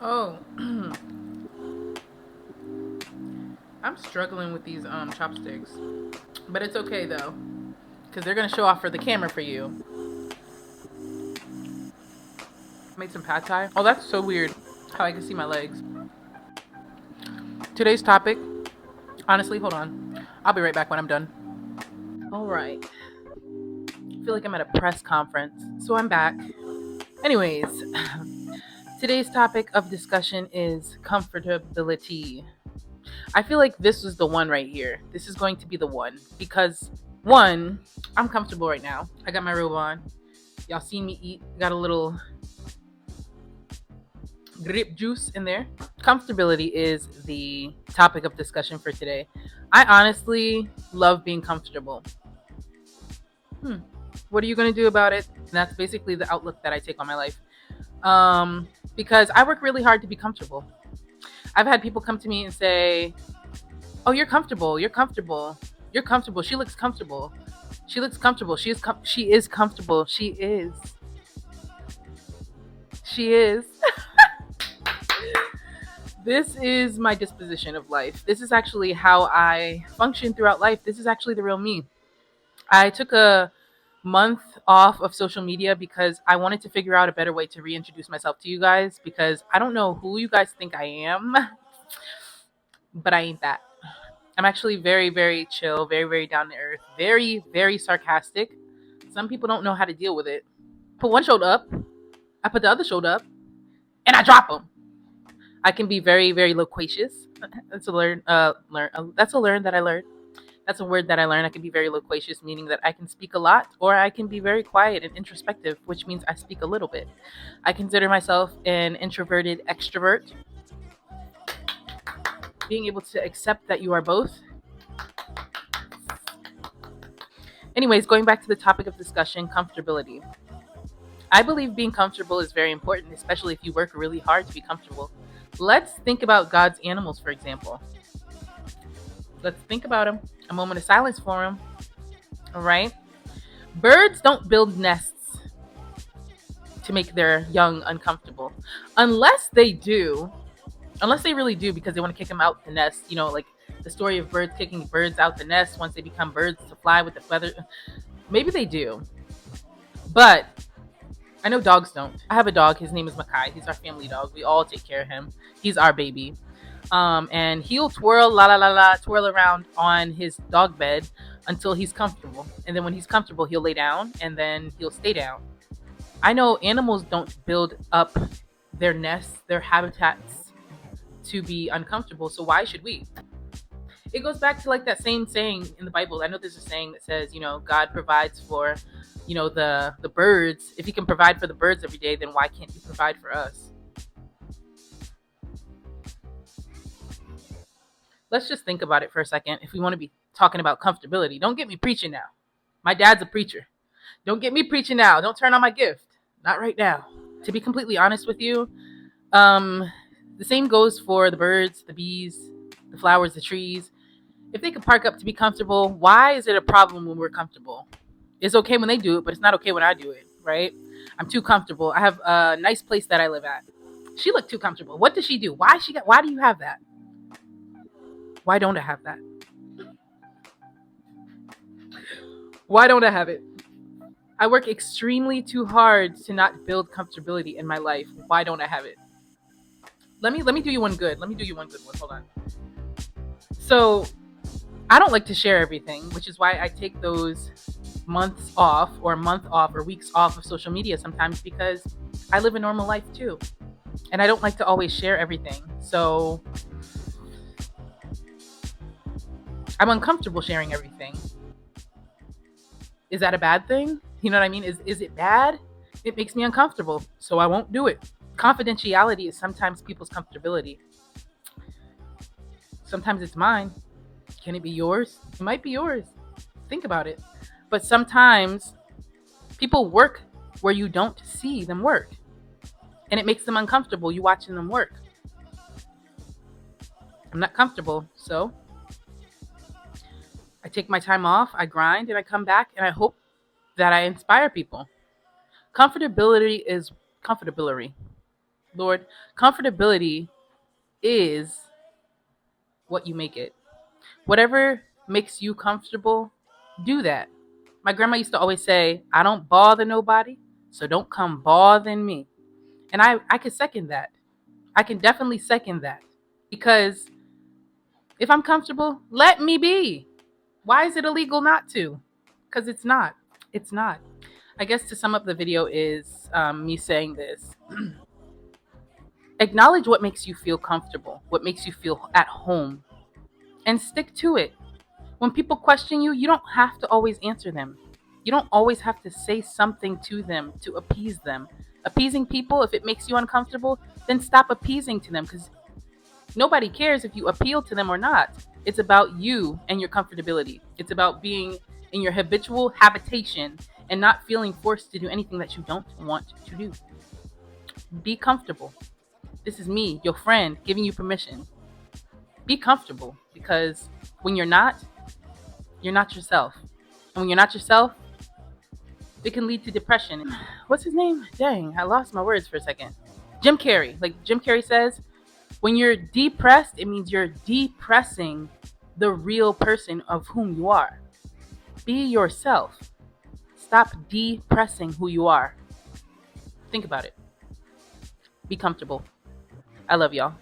Oh, I'm struggling with these chopsticks, but it's okay though, because they're gonna show off for the camera for you. Made some pad thai. Oh, that's so weird. How I can see my legs. Today's topic. Honestly, hold on. I'll be right back when I'm done. All right. I feel like I'm at a press conference, so I'm back. Anyways, today's topic of discussion is comfortability. I feel like this was the one right here. This is going to be the one because one, I'm comfortable right now. I got my robe on. Y'all seen me eat. Got a little grape juice in there. Comfortability is the topic of discussion for today. I honestly love being comfortable. Hmm. What are you going to do about it? And that's basically the outlook that I take on my life. Because I work really hard to be comfortable. I've had people come to me and say, "Oh, you're comfortable. You're comfortable. You're comfortable. She looks comfortable. She looks comfortable. She is comfortable. She is. She is." This is my disposition of life. This is actually how I function throughout life. This is actually the real me. I took a month off of social media because I wanted to figure out a better way to reintroduce myself to you guys because I don't know who you guys think I am, but I ain't that. I'm actually very, very chill, very, very down to earth, very, very sarcastic. Some people don't know how to deal with it. Put one shoulder up, I put the other shoulder up, and I drop them. I can be very, very loquacious. That's a learn that I learned. That's a word that I learned. I can be very loquacious, meaning that I can speak a lot, or I can be very quiet and introspective, which means I speak a little bit. I consider myself an introverted extrovert. Being able to accept that you are both. Anyways, going back to the topic of discussion, comfortability. I believe being comfortable is very important, especially if you work really hard to be comfortable. Let's think about God's animals, for example. Let's think about them. A moment of silence for them. All right. Birds don't build nests to make their young uncomfortable. Unless they do, unless they really do because they want to kick them out the nest, like the story of birds kicking birds out the nest once they become birds to fly with the feather. Maybe they do. But I know dogs don't. I have a dog. His name is Makai. He's our family dog. We all take care of him. He's our baby. And he'll twirl, la la la la, twirl around on his dog bed until he's comfortable. And then when he's comfortable, he'll lay down and then he'll stay down. I know animals don't build up their nests, their habitats to be uncomfortable. So why should we? It goes back to like that same saying in the Bible. I know there's a saying that says, God provides for, the birds. If he can provide for the birds every day, then why can't he provide for us? Let's just think about it for a second. If we want to be talking about comfortability, don't get me preaching now. My dad's a preacher. Don't get me preaching now. Don't turn on my gift. Not right now. To be completely honest with you, um, the same goes for the birds, the bees, the flowers, the trees. If they could park up to be comfortable, why is it a problem when we're comfortable? It's okay when they do it, but it's not okay when I do it, right? I'm too comfortable. I have a nice place that I live at. She looked too comfortable. What does she do? Why do you have that? Why don't I have that? Why don't I have it? I work extremely too hard to not build comfortability in my life. Why don't I have it? Let me do you one good. Let me do you one good one. Hold on. So I don't like to share everything, which is why I take those months off or a month off or weeks off of social media sometimes because I live a normal life too. And I don't like to always share everything. So I'm uncomfortable sharing everything. Is that a bad thing? You know what I mean? Is it bad? It makes me uncomfortable, so I won't do it. Confidentiality is sometimes people's comfortability. Sometimes it's mine. Can it be yours? It might be yours. Think about it. But sometimes people work where you don't see them work. And it makes them uncomfortable, you watching them work. I'm not comfortable, so I take my time off, I grind, and I come back, and I hope that I inspire people. Comfortability is comfortability. Lord, comfortability is what you make it. Whatever makes you comfortable, do that. My grandma used to always say, I don't bother nobody, so don't come bothering me. And I can second that. I can definitely second that. Because if I'm comfortable, let me be. Why is it illegal not to? Because it's not. It's not. I guess to sum up the video is me saying this. Acknowledge what makes you feel comfortable, what makes you feel at home, and stick to it. When people question you, you don't have to always answer them. You don't always have to say something to them to appease them. Appeasing people, if it makes you uncomfortable, then stop appeasing to them because nobody cares if you appeal to them or not. It's about you and your comfortability. It's about being in your habitual habitation and not feeling forced to do anything that you don't want to do. Be comfortable. This is me, your friend, giving you permission. Be comfortable because when you're not yourself. And when you're not yourself, it can lead to depression. What's his name? Dang, I lost my words for a second. Jim Carrey. Like Jim Carrey says, when you're depressed, it means you're depressing the real person of whom you are. Be yourself. Stop depressing who you are. Think about it. Be comfortable. I love y'all.